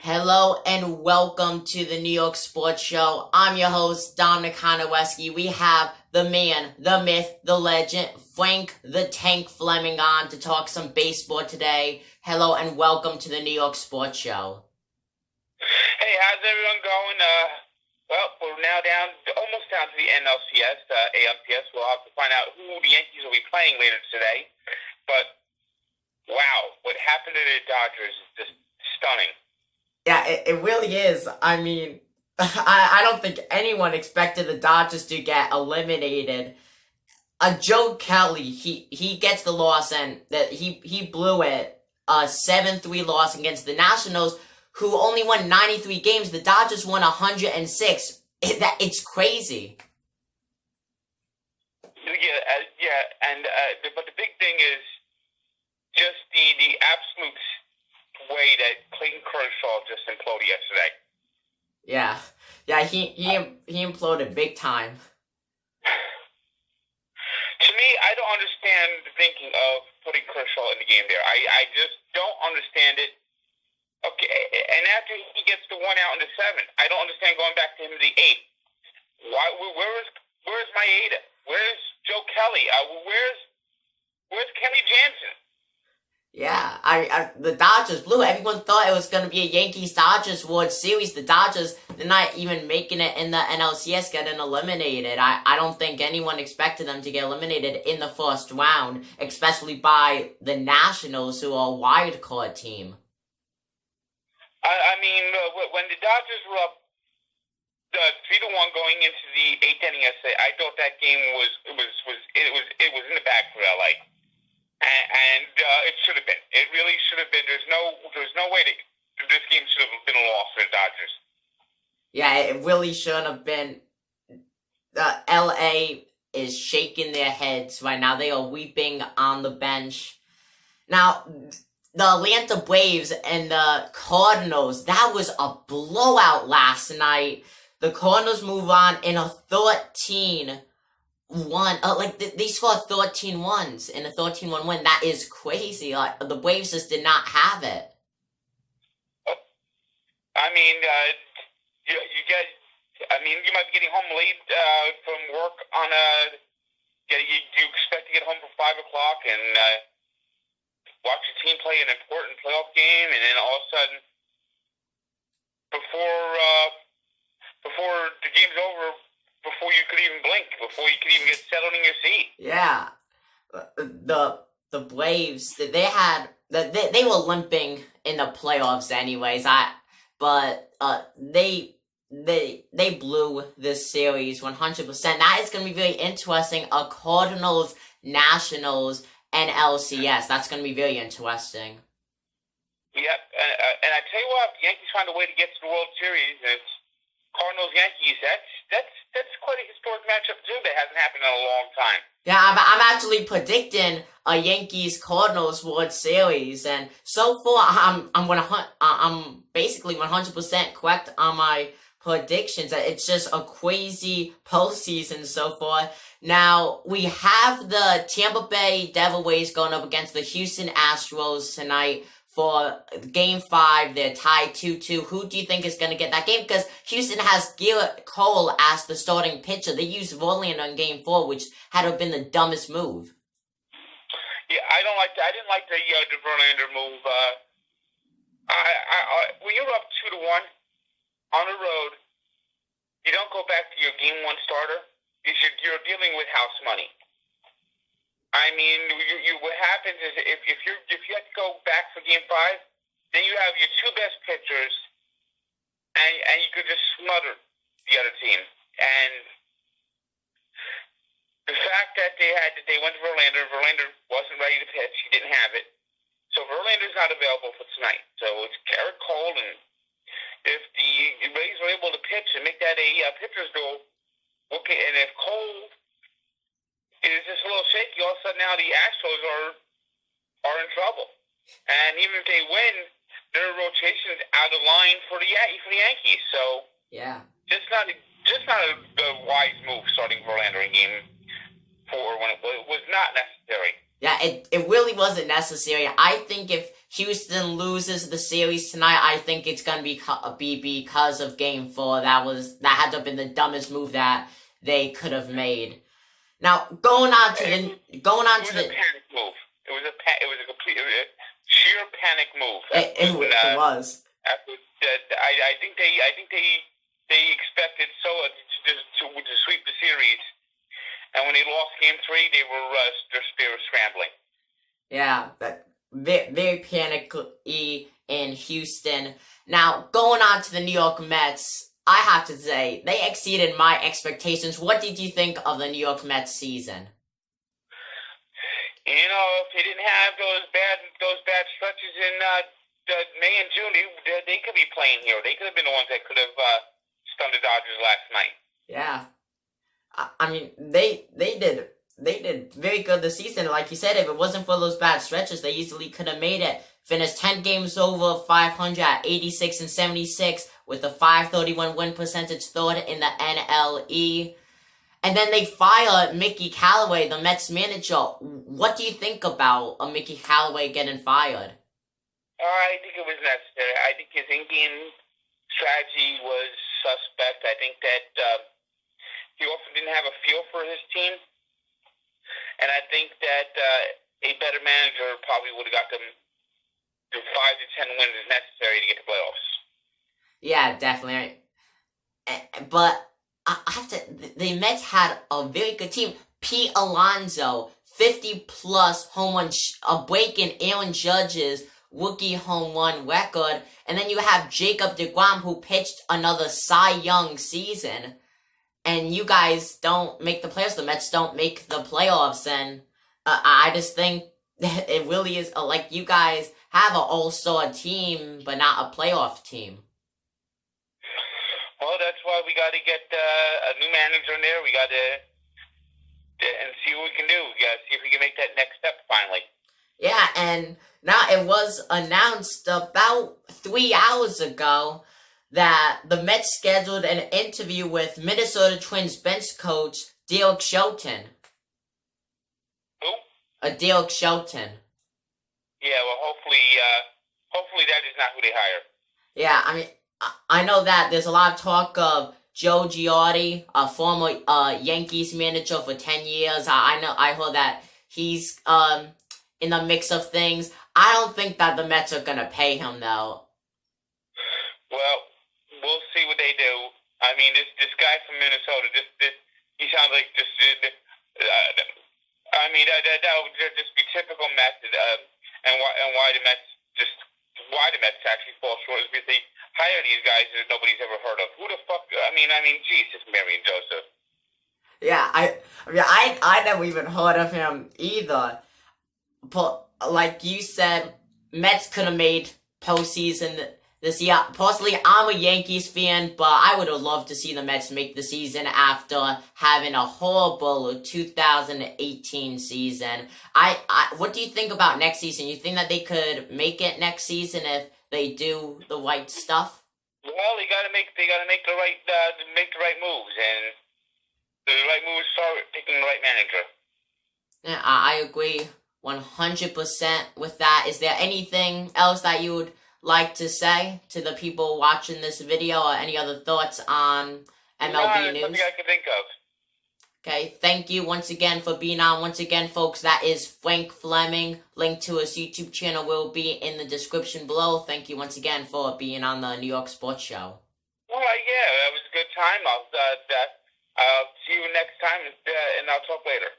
Hello and welcome to the New York Sports Show. I'm your host, Dominic Hanowski. We have the man, the myth, the legend, Frank the Tank Fleming on to talk some baseball today. Hello and welcome to the New York Sports Show. Hey, how's everyone going? Well, we're now almost down to the NLCS, ALCS. We'll have to find out who the Yankees will be playing later today. But, wow, what happened to the Dodgers is just stunning. Yeah, it really is. I mean, I don't think anyone expected the Dodgers to get eliminated. Joe Kelly, he gets the loss, and that he blew it. 7-3 loss against the Nationals, who only won 93 games. The Dodgers won 106. It's crazy. But the big thing is just the absolute way that Clayton Kershaw just imploded yesterday. Yeah, he imploded big time. To me, I don't understand the thinking of putting Kershaw in the game there. I just don't understand it. Okay, and after he gets the one out in the seventh, I don't understand going back to him in the eighth. Why? Where's Maeda? Where's Joe Kelly? Where's Kenny Jansen? Yeah, the Dodgers blew. Everyone thought it was going to be a Yankees-Dodgers World Series. The Dodgers, they're not even making it in the NLCS, getting eliminated. I don't think anyone expected them to get eliminated in the first round, especially by the Nationals, who are a wild card team. I mean, when the Dodgers were up 3-1 going into the eighth inning, I thought that game was in the bag for LA. And it should have been. It really should have been. There's no way that this game should have been a loss for the Dodgers. Yeah, it really should have been. LA is shaking their heads right now. They are weeping on the bench. Now, the Atlanta Braves and the Cardinals, that was a blowout last night. The Cardinals move on in a 13-1. They scored 13 ones in a 13-1 win. That is crazy. The Braves just did not have it. I mean, you might be getting home late from work on you expect to get home for 5 o'clock and watch your team play an important playoff game, and then all of a sudden, before the game's over, before you could even blink, before you could even get settled in your seat. Yeah, the Braves, they were limping in the playoffs anyways. They blew this series 100%. That is going to be very interesting. A Cardinals Nationals NLCS. That's going to be very interesting. Yep, and I tell you what, the Yankees found a way to get to the World Series. It's Cardinals-Yankees. That's quite a historic matchup too. That hasn't happened in a long time. Yeah, I'm actually predicting a Yankees-Cardinals World Series, and so far I'm basically 100% correct on my predictions. It's just a crazy postseason so far. Now, we have the Tampa Bay Devil Rays going up against the Houston Astros tonight for Game 5. They're tied 2-2. Who do you think is going to get that game? Because Houston has Garrett Cole as the starting pitcher. They used Verlander in Game 4, which had to have been the dumbest move. Yeah, I didn't like the Verlander move. When you're up 2-1 on the road, you don't go back to your Game 1 starter. You're dealing with house money. I mean, what happens is if you have to go back for Game 5, then you have your two best pitchers, and you could just smother the other team. And the fact that they went to Verlander wasn't ready to pitch. He didn't have it, so Verlander's not available for tonight. So it's Garrett Cole, and if the Rays were able to pitch and make that a pitcher's duel. Okay, and if Cole is just a little shaky, all of a sudden now the Astros are in trouble. And even if they win, their rotation's out of line for the Yankees. So yeah, just not a wise move starting Verlander in Game 4 when it was not necessary. Yeah, it really wasn't necessary. I think if Houston loses the series tonight, I think it's gonna be because of Game 4. That had to have been the dumbest move that they could have made. Now going on to the It was a panic move. It was a complete sheer panic move. It was. I think they expected Soa to sweep the series, and when they lost Game 3, they were scrambling. Yeah, very panicky in Houston. Now going on to the New York Mets, I have to say they exceeded my expectations. What did you think of the New York Mets season? You know, if they didn't have those bad stretches in May and June, they could be playing here. They could have been the ones that could have stunned the Dodgers last night. Yeah, I mean they did very good this season. Like you said, if it wasn't for those bad stretches, they easily could have made it. Finished 10 games over 500 at 86 and 76 with a .531 win percentage, third in the NLE. And then they fired Mickey Callaway, the Mets manager. What do you think about Mickey Callaway getting fired? I think it was necessary. I think his Indian strategy was suspect. I think that he also didn't have a feel for his team. And I think that a better manager probably would have got them to 5 to 10 wins as necessary to get the playoffs. Yeah, definitely. But I have to. The Mets had a very good team. Pete Alonso, 50-plus home run, breaking Aaron Judge's rookie home run record. And then you have Jacob deGrom, who pitched another Cy Young season. And you guys don't make the playoffs. The Mets don't make the playoffs. And I just think that it really is like you guys have an all-star team, but not a playoff team. Well, that's why we got to get a new manager in there. We got to and see what we can do. We got to see if we can make that next step finally. Yeah, and now it was announced about 3 hours ago that the Mets scheduled an interview with Minnesota Twins bench coach Derek Shelton. Who? Derek Shelton. Yeah, well, hopefully that is not who they hire. Yeah, I mean, I know that there's a lot of talk of Joe Girardi, a former Yankees manager for 10 years. I heard that he's in the mix of things. I don't think that the Mets are gonna pay him though. Well, we'll see what they do. I mean, this guy from Minnesota, he sounds like just. I mean, that would just be typical Mets, and why the Mets actually fall short is because they hire these guys that nobody's ever heard of. Who the fuck? I mean, Jesus, Mary and Joseph. Yeah, I never even heard of him either. But like you said, Mets could have made postseason this year. Personally, I'm a Yankees fan, but I would have loved to see the Mets make the season after having a horrible 2018 season. What do you think about next season? You think that they could make it next season if they do the right stuff? Well, they got to make the right moves, and the right moves start picking the right manager. Yeah, I agree 100% with that. Is there anything else that you would like to say to the people watching this video, or any other thoughts on MLB news? Nothing I can think of. Okay, thank you once again for being on. Once again, folks, that is Frank Fleming. Link to his YouTube channel will be in the description below. Thank you once again for being on the New York Sports Show. All right, yeah, that was a good time. I'll see you next time, and I'll talk later.